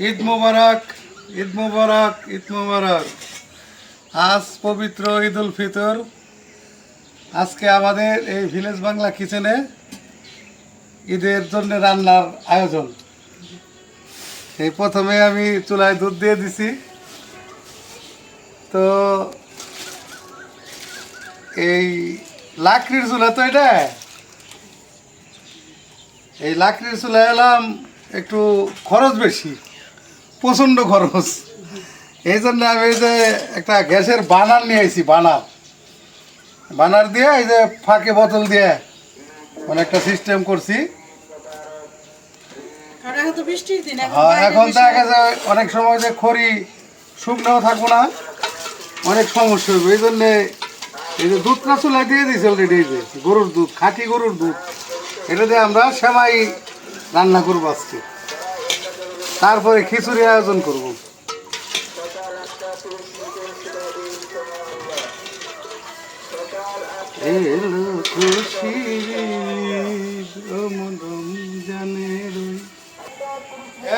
ঈদ মোবারক, ঈদ মোবারক, ঈদ মোবারক। আজ পবিত্র ঈদ উল ফিতর। আজকে আমাদের এই ভিলেজ বাংলা কিচেনে ঈদের জন্য রান্নার আয়োজন। এই প্রথমে আমি চুলায় দুধ দিয়ে দিছি। তো এই লাকড়ির চুলা, তো এটা এই লাকড়ির চুলা এলাম একটু খরচ বেশি, প্রচণ্ড খরচ। এই জন্য আমি এই যে একটা গ্যাসের বার্নার নিয়ে আইছি। বার্নার দিয়ে এই যে ফাঁকে বোতল দিয়ে মানে একটা সিস্টেম করছি। এখন দেখা গেছে অনেক সময় যে খড়ি শুকনাও থাকবো না, অনেক সমস্যা হবে। এই জন্যে এই যে দুধটা চুলায় দিয়ে দিয়েছি অলরেডি। এই যে গরুর দুধ, খাঁটি গরুর দুধ, এটা দিয়ে আমরা সেমাই রান্না করবো আজকে। তারপরে খিচুড়ি আয়োজন করব।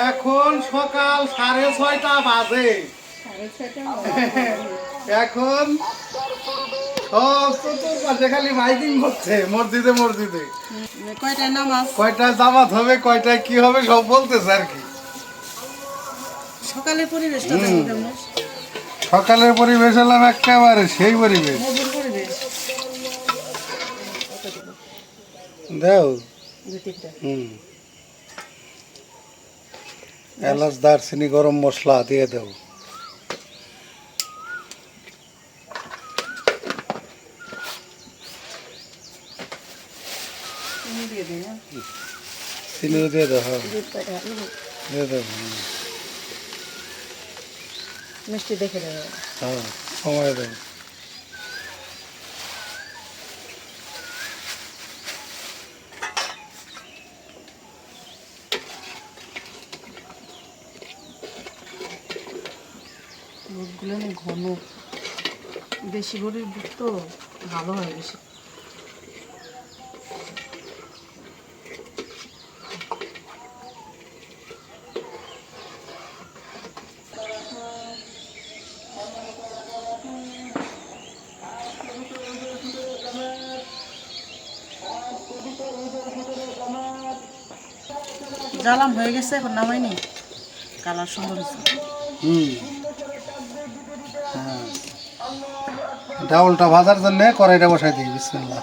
এখন সকাল 6:30 বাজে। এখন সব চতুর্পাশে খালি মাইকিং করছে, মসজিদে মসজিদে কয়টায় জামাত হবে, কয়টায় কি হবে সব বলতেছে আর কি। সকালের পরিবেশটা সকালের পরিবেশ হলাম একেবারে সেই পরিবেশ। দেও এলাচ, দারচিনি, গরম মশলা দিয়ে দেও। চিনি দিয়ে দাও, হ্যাঁ দিয়ে দাও। মিষ্টি দেখে দেবে, হ্যাঁ সময় দেব। দুধগুলো ঘন, বেশি গরুর দুধ তো ভালো হয় বেশি। জ্বালাম হয়ে গেছে, এখন নামাইনি, কালার সুন্দর হয়েছে। হ্যাঁ, ডাউলটা ভাজার জন্য কড়াইটা বসাই দিই। বিসমিল্লাহ।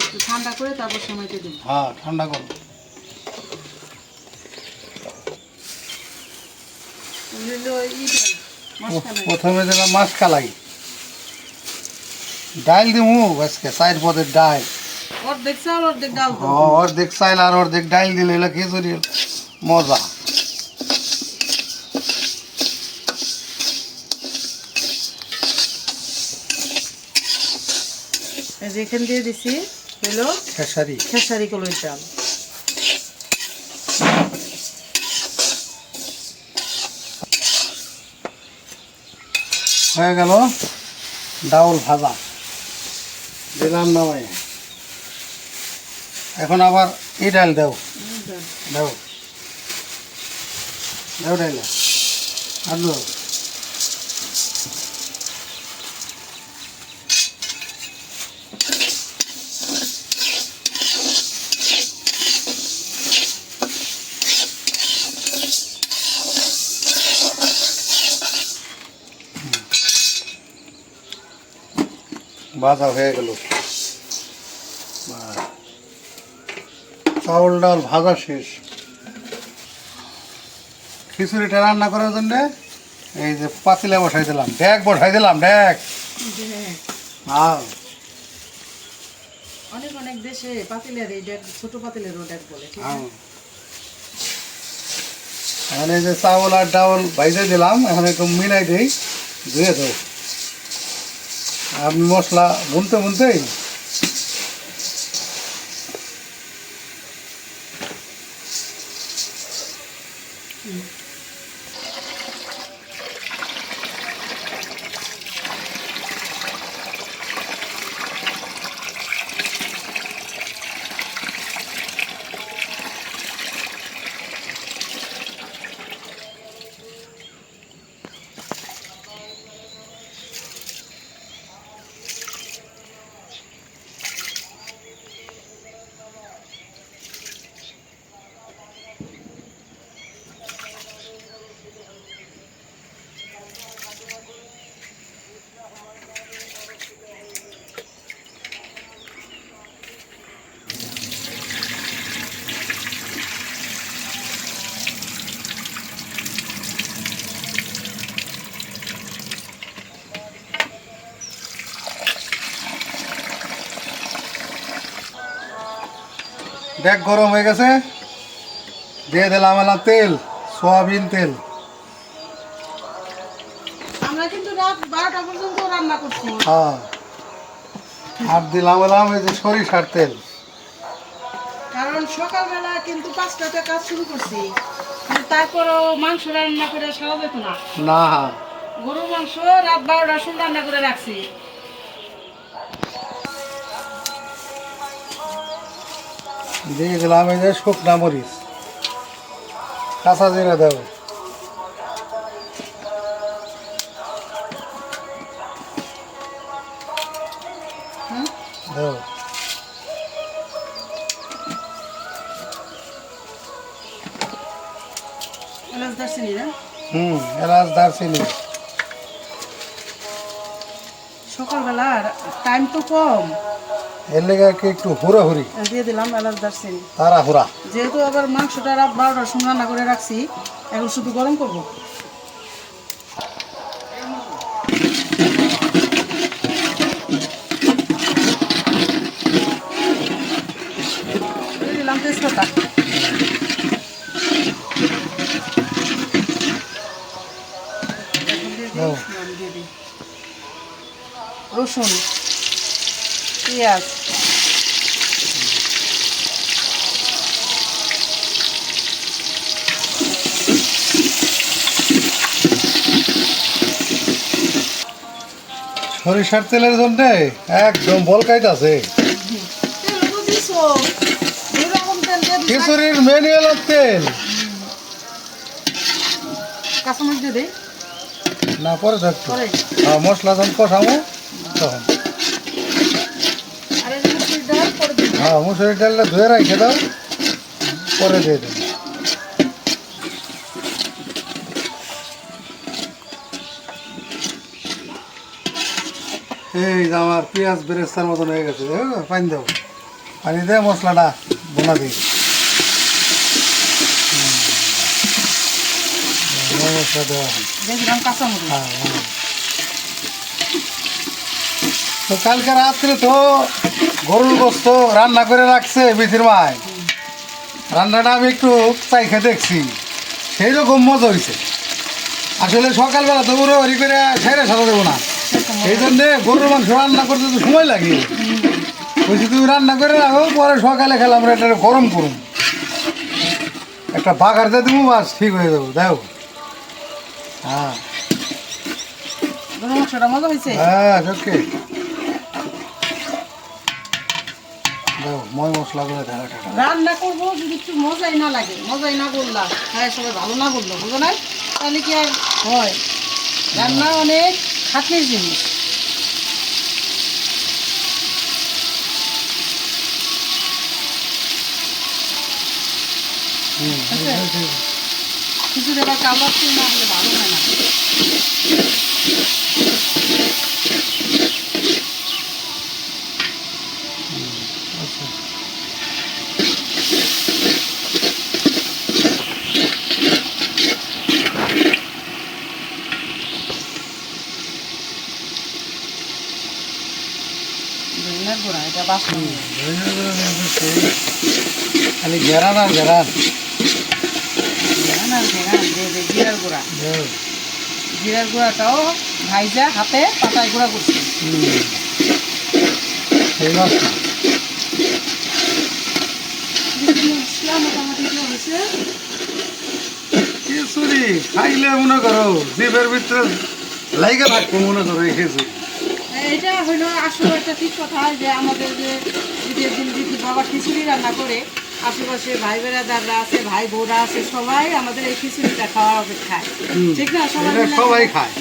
একটু ঠান্ডা করে তারপর সময়তে দিই। হ্যাঁ, ঠান্ডা করো। প্রথমে দিলাম মাসকালাই, ডাল দিমু আজকে 4 পদের ডাল। অর্ধেক চাল অর্ধেক ডাল, অর্ধেক চাল আর অর্ধেক ডাল দিলে এগুলো খিচুড়ি মজা। যেখান দিয়ে দিছি হলো খেসারি কলইর ডাল। হয়ে গেল ডাউল ভাজা, দিলাম নামাই। এখন আবার এই ডাল দেও দেও দেও ডাল আলু। ভাজা হয়ে গেল, চাউল ডাল ভাজা শেষ। খিচুড়িটা রান্না করার জন্যে এই যে পাতিলা বসাই দিলাম, ড্যাক বসাই দিলাম, ড্যাক। অনেক অনেক দেশে পাতিলের এই ড্যাক, ছোট পাতিলেরও ড্যাক বলে। এখন এই যে চাউল আর ডাউল ভাইজে দিলাম, এখন একটু মিলাই দিই, ধুয়ে দেবো। আমি মশলা বুনতেই দেখ গরম হয়ে গেছে, দিয়ে দিলাম এলাম তেল, সয়াবিন তেল। আমরা কিন্তু রাত 12টা পর্যন্ত রান্না করছি। হ্যাঁ, আর দিলাম এলাম এই যে সরিষার তেল। কারণ সকালবেলা কিন্তু 5টাতে কাজ শুরু করছি, কিন্তু তারপরও মাংস রান্না করে খাওয়া যেত না। না, গরুর মাংস রাত 12টার সময় রান্না করে রাখছি। দিয়ে দিলাম এই যে শুকনা মরিচ, কাঁচা জিরা দেবো। হুম, দেবো। এলাচ দারচিনি না? এলাচ দারচিনি। সকালবেলা টাইম তো কম, এর লেগে কি একটু হুড়াহুড়ি, দিয়ে দিলাম এলাচ দারচিনি। তাড়াহুড়া। যেহেতু আবার মাংসটা রাত 12টার সময় রান্না করে রাখছি, এখন শুধু গরম করবো। দিয়ে দিলাম তেজপাতা। এখন দিয়ে দিই দাও। দিয়ে দিই রসুন, পেঁয়াজ, সরিষার তেলের জন্য একদম বলকাইতাছে। তেল তো দিছো, দুই রকম তেল দিয়ে দিছি। খিচুড়ির ম্যানুয়াল তেল। কাঁচামরিচ দিয়ে দিই না, পরে থাকতো। পরে। মশলা যখন কষাবো তখন। আর এই যে মুসুরির ডাল পরে দিই। হ্যাঁ, মুসুরির ডালটা ধুয়ে রেখে দাও, পরে দিয়ে দেবো। এই যে আমার পেঁয়াজ বেরেস্তার মতন হয়ে গেছে, দেখো, পানি দেবো, পানি দিয়ে মশলাটা বোনা দিই। মশলা দেওয়া হয়। দিয়ে দিলাম কাঁচামরিচ। হ্যাঁ, হ্যাঁ। তো কালকে রাত্রে তো গরুর গোস্ত রান্না করে রাখছে বিথির মায়। রান্নাটা আমি একটু চাইখে দেখছি, সেই রকম মজা হয়েছে। আসলে সকালবেলা তো উড়ি করে ছেড়ে সাজা দেবো না, এই জন্যে গরুর মাংস রান্না করতে তো সময় লাগে। বলছি তুমি রান্না করে রাখো, পরে সকালে খেলাম এটা গরম করুন, একটা বাগার দিয়ে দেবো, বাস ঠিক হয়ে যাবো। দেখো, হ্যাঁ গরুর মাংসটা মজা হয়েছে। হ্যাঁ, ওকে। দেখো, মই মশলাগুলো ঢাকা ঢাকা। রান্না করবো যদি একটু মজাই না লাগে, মজাই না বললাম, হ্যাঁ সবাই ভালো না বললো, বুঝো না, তাহলে কি আর হয়? রান্না অনেক খাটনির জিনিস। খিচুড়ি আবার কালো না হলে ভালো হয় না। ধনিয়ার গুঁড়া, এটা বাসন খালি ঘেরান আর ঘেরান। দিয়ে দে জিরার গুঁড়া। জিরার গুঁড়াটাও ভাইজা হাতে পাতায় গুঁড়া করছি। সেই মশলা মশলা মোটামুটি কি হয়েছে। খিচুড়ি খাইলে মনে করো জিভের ভিতরে লাইগা থাকবো, মনে করো এই খিচুড়ি। এটা হইলো আসলে একটা ঠিক কথা যে আমাদের যে ঈদের দিন যদি বাবা খিচুড়ি রান্না করে, আশেপাশে ভাই বেড়াদাররা আছে, ভাই বোনরা আছে, সবাই আমাদের এই খিচুড়িটা খাওয়ার অপেক্ষায়, ঠিক না? সবাই এটা মিলে সবাই খায়,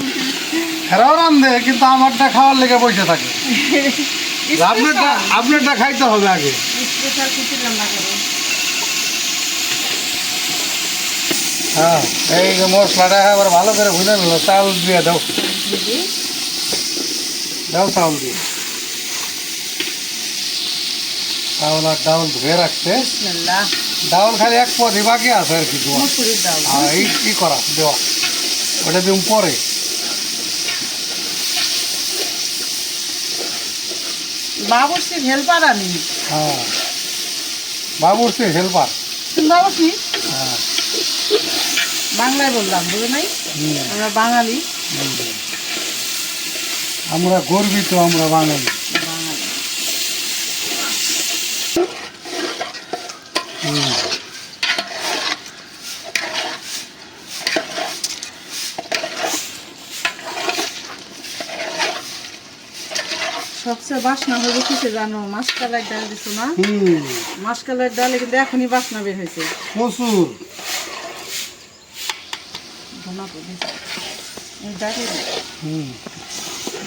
এরাও রান্ধে, কিন্তু আমারটা খাওয়ার লেগে বসে থাকে। আপনারটা খাইতে হবে আগে। স্পেশাল খিচুড়ি রান্না করে। হ্যাঁ, এই যে মশলাটা এবার ভালো করে ভুলে নিল, চাল দিয়ে দাও, দিদি দাও চাউল দিয়ে। চাউল আর ডাউল ধুয়ে রাখছে, বিসমিল্লাহ। ডাউল খালি এক পদই বাকি আছে আর কি দেওয়া। মুসুরির ডাল। আর এই কি করা দেওয়া, ওটা দিন পরে। মা বসছে হেল্পার আমি। হ্যাঁ, বাবুর্চি হেল্পার। তুমি বাবা কি হ্যাঁ। বাংলায় বললাম, বুঝো নাই? আমরা বাঙালি। আমরা গর্বিত, আমরা বাঙালি। বাঙালি। সবচেয়ে বাসনা হবে কিসে জানো? মাসকালের ডাল দিছো না? মাসকালের ডালে কিন্তু এখনই বাসনা বের হয়েছে প্রচুর।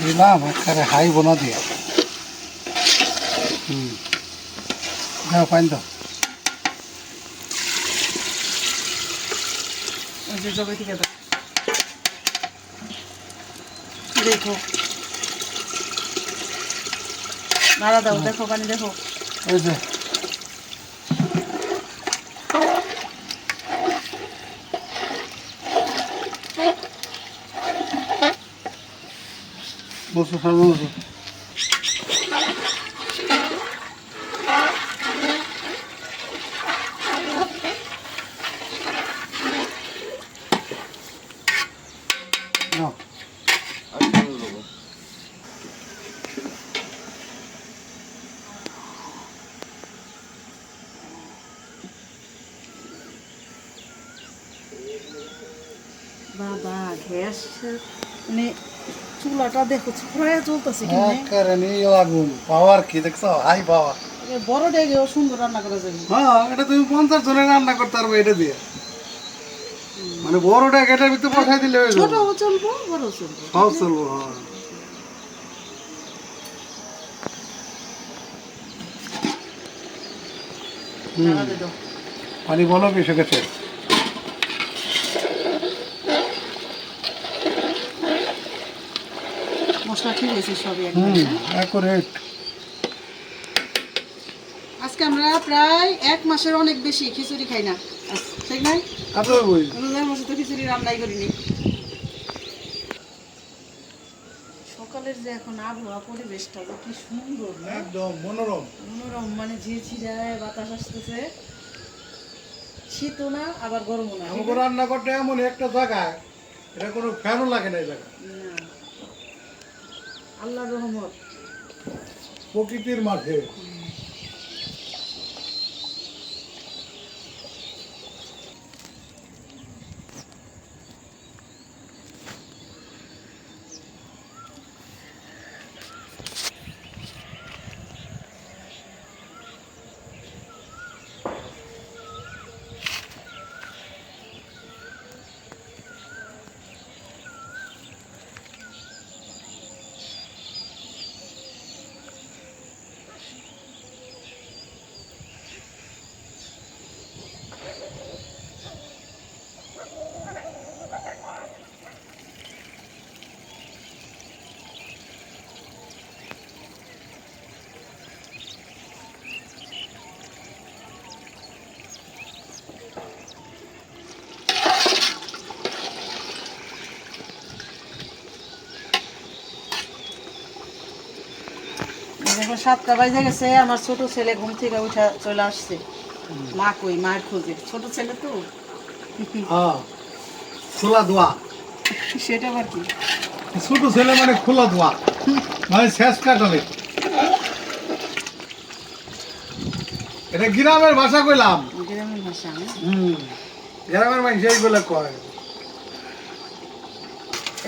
দিলাম একেবারে হাই বোনা দিয়ে। যাও পাইন তো। জবে থেকে দাও, দেখো নাড়া দাও, দেখো পানি দেখো। এই যে বসো সব বসো। বাবা গ্যাস মানে চুলাটা দেখো ছড়াইয়া চলতেছে কিন্তু একেবারে নীল আগুন, পাওয়ার কি দেখছো? High power. বড় ডেগেও সুন্দর রান্না করা যাবে। হ্যাঁ, এটা তুমি 50 জনের রান্না করতে পারবে এটা দিয়ে। মানে বড়টা এটার ভিতরে বসাই দিলে হয়ে যাবে। ছোটও চলবো, বড়ও চলবো, সব চলবো। হ্যাঁ। নাড়া দিয়ে দাও। পানি বলো কি এসে গেছে? মশলা ঠিক হয়েছে সবই একবারে, হ্যাঁ? অ্যাকুরেট। আজকে আমরা প্রায় 1 মাসের অনেক বেশি খিচুড়ি খাই না, ঠিক নাই? আচ্ছা বই। রোজার মাসে তো খিচুড়ি রান্নাই করিনি। সকালের যে এখন আবহাওয়া, পরিবেশটা যে কি সুন্দর না? একদম মনোরম। মনোরম, মানে ঝিরঝিরায় বাতাস আসতেছে, শীতও না আবার গরমও না। আমাকে রান্না করতে এমন একটা জায়গায়, এটা কোনো ফ্যানও লাগে না এই জায়গা। না, আল্লাহর রহমত। প্রকৃতির মাঝে। এখন 7টা বাজে গেছে, আমার ছোট ছেলে ঘুম থেকে উঠে চলে আসছে। মা কই, মায়ের খোঁজে। ছোট ছেলে তো, হ্যাঁ, খোলা দোয়া। সেটা আবার কি? ছোট ছেলে মানে খোলা দোয়া, মানে চেষ্টা করে। এটা গ্রামের ভাষা কইলাম। গ্রামের ভাষা না? গ্রামের মানুষ এইগুলো কয়।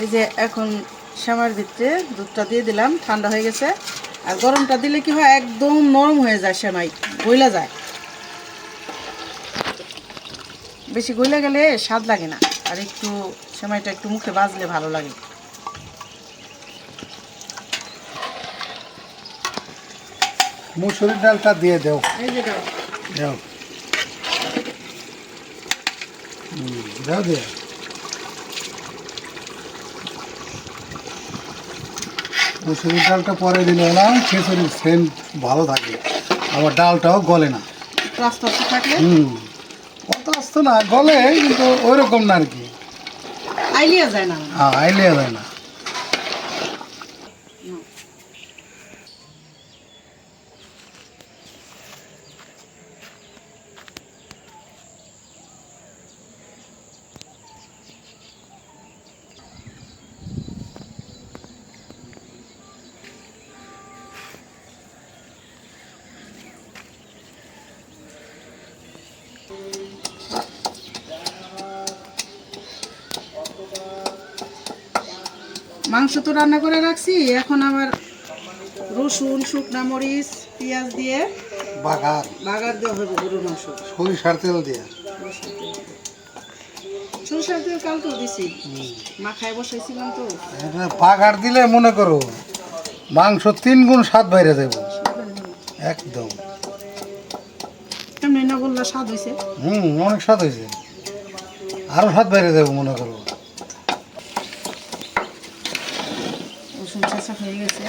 এই যে এখন শ্যামার ভিতরে দুধটা দিয়ে দিলাম, ঠান্ডা হয়ে গেছে। আর গরমটা দিলে কি হয়, একদম নরম হয়ে যায়, শ্যামাই গইলা যায়। বেশি গইলা গেলে স্বাদ লাগে না, আর একটু শ্যামাইটা একটু মুখে বাজলে ভালো লাগে। মুসুরির ডালটা দিয়ে দেও। এই যে দাও। দাও। দাও দিয়ে। মুসুরির ডালটা পরে দিলে না খিচুড়ির সেন্ট ভালো থাকে, আবার ডালটাও গলে না। আস্তে আস্তে থাকলে অত আস্ত না, গলে কিন্তু ওই রকম না আর কি, আইলিয়া যায় না। হ্যাঁ, আইলিয়া যায় না। মাংস তো রান্না করে রাখছি, এখন আবার রসুন, শুকনা মরিচ, পেঁয়াজ দিয়ে বাগার দেওয়া হবে গরুর মাংস। সরিষার তেল দিয়ে সরষের তেল কালকেও দিছি, মাখায় বসাইছিলাম তো। বাগার দিলে মনে করো মাংস 3 গুণ স্বাদ বাইরে যাব একদম। কেমন না বললা স্বাদ হয়েছে? অনেক স্বাদ হয়েছে, আরো স্বাদ বাইরে যাবো মনে করো। রসুন চাষা হয়ে গেছে।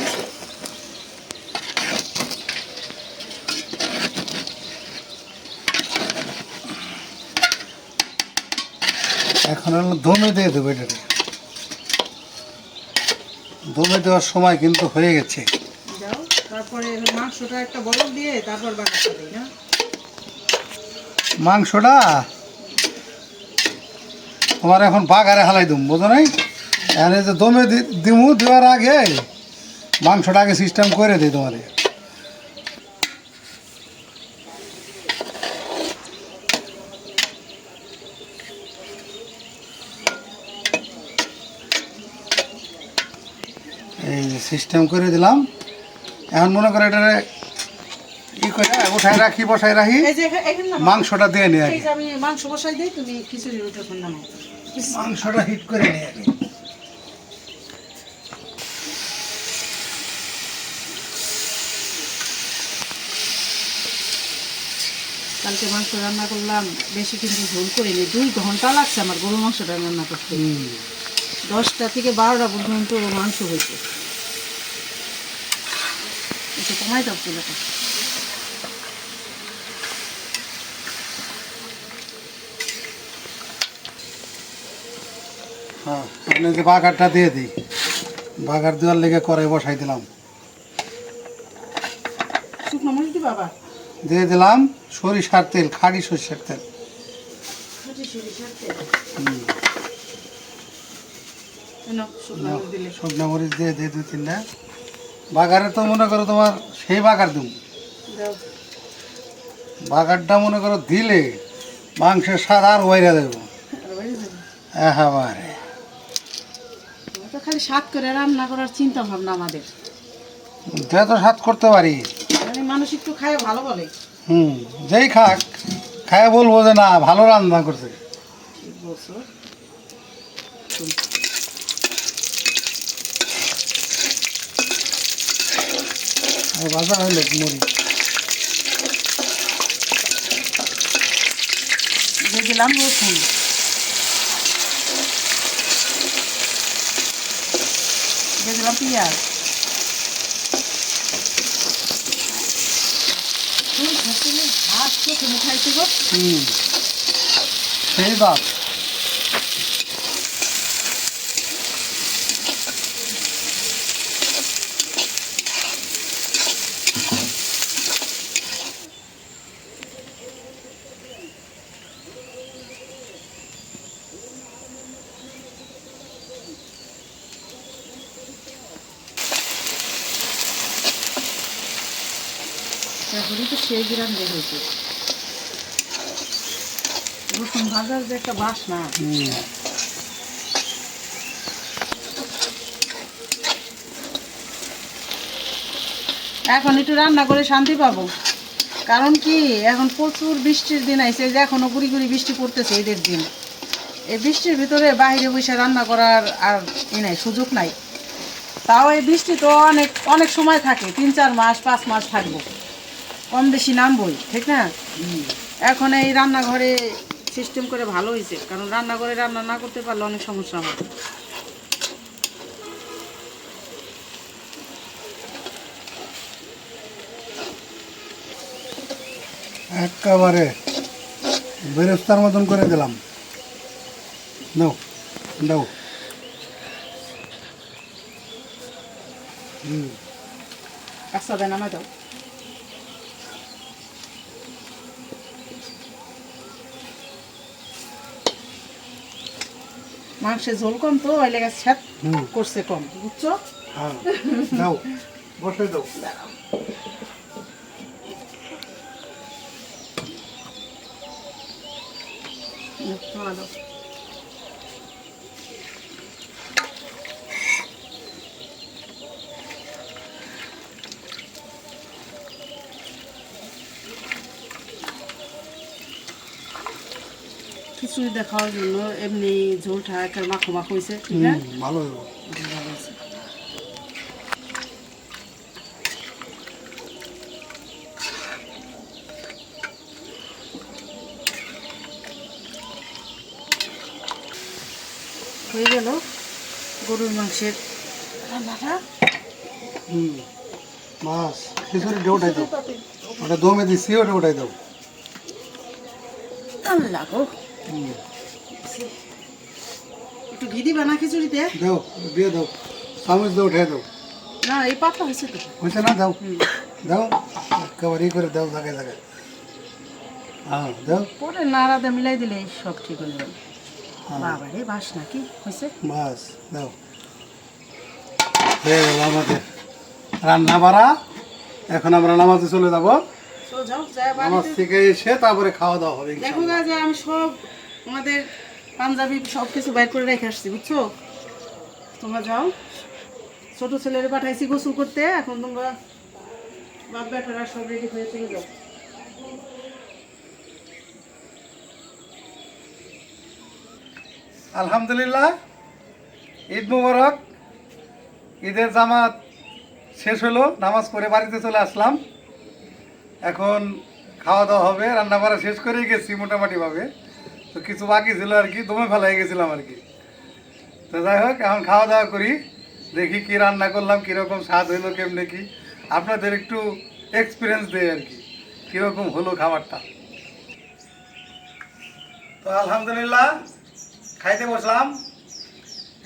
এখন হলো দমে দিয়ে দেবো এটাকে। দমে দেওয়ার সময় কিন্তু হয়ে গেছে। যাও, তারপরে মাংসটা একটা বরফ দিয়ে তারপর বাগারটা দিই না। মাংসটা তোমার এখন বাগারে হালাই দিম, বোঝো নাই? এখন এই যে দমে দিমু, দেওয়ার আগে মাংসটা আগে সিস্টেম করে দিই তোমার। এই সিস্টেম করে দিলাম। এখন মনে করে এটা ই করে উঠায় রাখি, বসায় রাখি, এই যে এখানে না মাংসটা দিয়ে নিয়ে আগে। এই যে আমি মাংস বসাই দিই, তুমি খিচুড়ির উপর নামাও। মাংসটা হিট করে নিয়ে আগে। কালকে মাংস রান্না করলাম, বেশি কিন্তু ঝোল করিনি। 2 ঘন্টা লাগছে আমার গরুর মাংসটা রান্না করতে। 10টা থেকে 12টা পর্যন্ত মাংস হয়েছে। একটু কমাই দাও চুলাটা। হ্যাঁ, আপনি যে বাগারটা দিয়ে দিই, বাগার দেওয়ার লেগে কড়াই বসাই দিলাম। শুকনো মরিচ দিবা আবার? দিয়ে দিলাম সরিষার তেল, খাঁটি সরিষার তেল। সরিষার তেল। শুকনো মরিচ দিলে শুকনো মরিচ দিয়ে 2-3টা। বাগারে তো মনে করো তোমার সেই বাগার দিম। দাও। বাগারটা মনে করো দিলে মাংসের স্বাদ আর ওয়াইরা দেব। আর বাইরে যাবে। একেবারে তো খালি স্বাদ করে রান্না করার চিন্তা ভাবনা আমাদের। যত স্বাদ করতে পারি। মানে মানুষ একটু খায় ভালো বলে। যেই খাক খায় বলবো যে না ভালো রান্না করছে। ঠিক বলছো। আর ভাজা হইলো মরিচ দিয়ে দিলাম রসুন, দিয়ে দিলাম পেঁয়াজ। ভাত চোখে মুখাইছে গো। সেই ভাত। তারপরে তো সেই গ্রাম বের হয়েছে। রসুন ভাজার যে একটা বাসনা। এখন একটু রান্না করে শান্তি পাবো। কারণ কি এখন প্রচুর বৃষ্টির দিন আইছে, যে এখনো গুড়ি গুড়ি বৃষ্টি পড়তেছে ঈদের দিন। এই বৃষ্টির ভিতরে বাইরে বসে রান্না করার আর নাই, সুযোগ নাই। তাও এই বৃষ্টি তো অনেক অনেক সময় থাকে, 3-4 মাস 5 মাস থাকবো, কম বেশি নামবই, ঠিক না? এখন এই রান্নাঘরে সিস্টেম করে ভালো হয়েছে, কারণ রান্নাঘরে রান্না না করতে পারলে অনেক সমস্যা হয়। একেবারে বেরেস্তার মতন করে দিলাম। নাও দাও। আচ্ছা দেন আমায় দাও। মাংসের ঝোল কম তো, ওই লেগে স্যাত করছে কম, বুঝছো? হ্যাঁ দাও, বসে দাও। খিচুড়ি দেখাওয়ার জন্য এমনি ঝোলটা একটা মাখো মাখো হয়েছে ঠিক না ভালো হইব। ভালো হয়েছে। হয়ে গেল গরুর মাংসের রান্নাটা। মাছ খিচুড়িটা উঠাই দাও, ওটা দমে দিচ্ছি, ওটা উঠাই দাও। আল্লাহ গো, একটু ঘি দিবা না খিচুড়িতে? দাও, দিয়ে দাও, চামচ দাও, উঠাই দাও। না এই পাতলা হয়েছে তো। হয়েছে না? দাও দাও, একেবারে ই করে দাও, জায়গায় জায়গায়। হ্যাঁ দাও, পরে নাড়াতে মিলাই দিলে সব ঠিক হয়ে যাবে। বাবা রে বাস নাকি হয়েছে? মাছ দাও। হয়ে গেল আমাদের রান্না বাড়া। এখন আমরা নামাজে চলে যাবো। চলো যাও, যায় নামাজ বাড়িতে। থেকে এসে তারপরে খাওয়া দাওয়া হবে দেখো ইনশাআল্লাহ। না যে আমি সব আমাদের পাঞ্জাবি সব কিছু বাইর করে রেখে আসছি বুঝছো। তোমরা যাও, ছোট ছেলের পাঠাইছি গোসল করতে, এখন তোমরা বাপ বেটারা সব রেডি হয়ে চলে যাও। আলহামদুলিল্লাহ, ঈদ মুবারক। ঈদের জামাত শেষ হলো, নামাজ পড়ে বাড়িতে চলে আসলাম। এখন খাওয়া দাওয়া হবে। রান্না বাড়া শেষ করেই গেছি মোটামুটিভাবে, তো কিছু বাকি ছিল আর কি, দমে ফেলাই গেছিলাম আর কি। তো যাই হোক, এখন খাওয়া দাওয়া করি, দেখি কি রান্না করলাম, কীরকম স্বাদ হইলো, কেমনে কি আপনাদের একটু এক্সপিরিয়েন্স দেয় আর কি, কীরকম হলো খাবারটা। তো আলহামদুলিল্লাহ খাইতে বসলাম।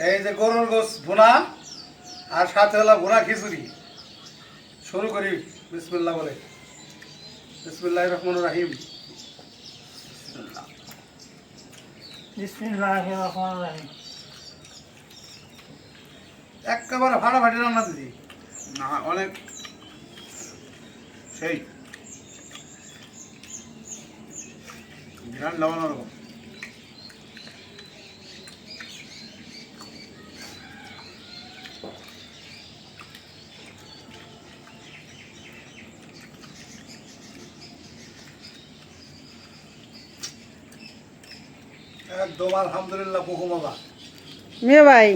এই যে গরুর গোস ভুনা আর সাথে হলো ভুনা খিচুড়ি। শুরু করি বিসমিল্লাহ বলে। বিসমিল্লাহির রহমানির রহিম। বিসমিল্লাহির রহমানির রহিম। একেবারে ফাটাফাটি রান্না দিদি, না অনেক সেই বিরাট লবণ রকম। একদম আলহামদুলিল্লাহ, বহু মজা। মেয়ে ভাই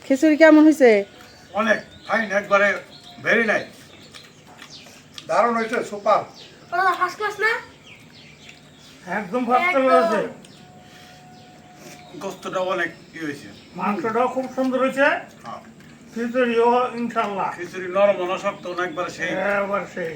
খিচুড়ি কেমন হয়েছে? অনেক ফাইন, একবারে ভেরি নাইস, দারুণ হয়েছে, সুপার। ফার্স্ট ক্লাস না? একদম ফার্স্ট ক্লাস আছে। গোস্তটা অনেক ই হয়েছে, মাংসটাও খুব সুন্দর হয়েছে, খিচুড়িও ইনশাল্লাহ খিচুড়ি নরম না শক্ত না, একবারে সেই। এবার সেই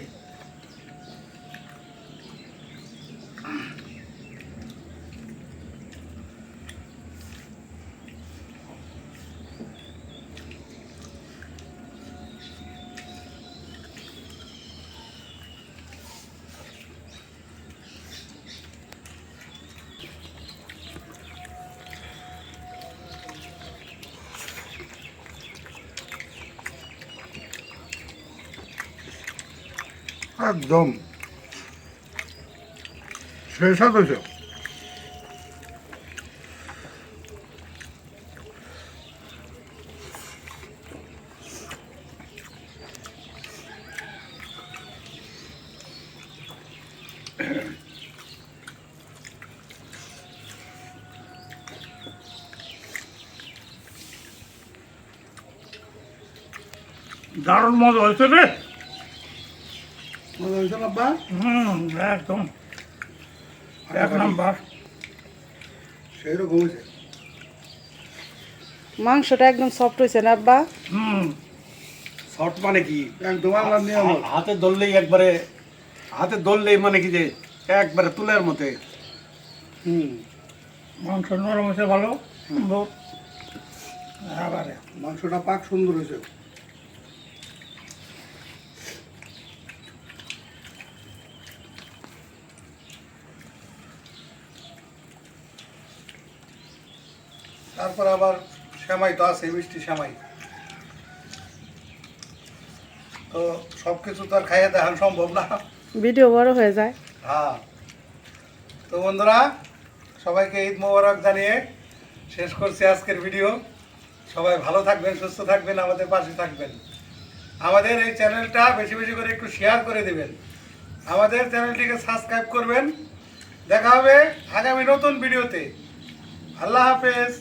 একদম সেই স্বাদ হয়েছে। দারুণ মজা হয়েছে রে। মজা হয়েছে না আব্বা? একদম এক নাম্বার। সেই রকম হয়েছে। মাংসটা একদম সফট হয়েছে না আব্বা? শর্ট মানে কি, একদম আল্লাহ নিয়ামত। হাতে ধরলেই একবারে, হাতে ধরলেই মানে কি যে একবারে তুলের মতে। মাংস নরম হয়েছে ভালো সুন্দর। এবারে মাংসটা পাক সুন্দর হয়েছে। তারপর আবার সেমাই তো আছে, মিষ্টি সেমাই। তো সব কিছু তো আর খাইয়ে দেখানো সম্ভব না। ভিডিও বড় হয়ে যায়। হ্যাঁ, তো বন্ধুরা সবাইকে ঈদ মোবারক জানিয়ে শেষ করছি আজকের ভিডিও। সবাই ভালো থাকবেন, সুস্থ থাকবেন, আমাদের পাশে থাকবেন। আমাদের এই চ্যানেলটা বেশি বেশি করে একটু শেয়ার করে দেবেন। আমাদের চ্যানেলটিকে সাবস্ক্রাইব করবেন দেখা হবে আগামী নতুন ভিডিওতে। আল্লাহ হাফেজ।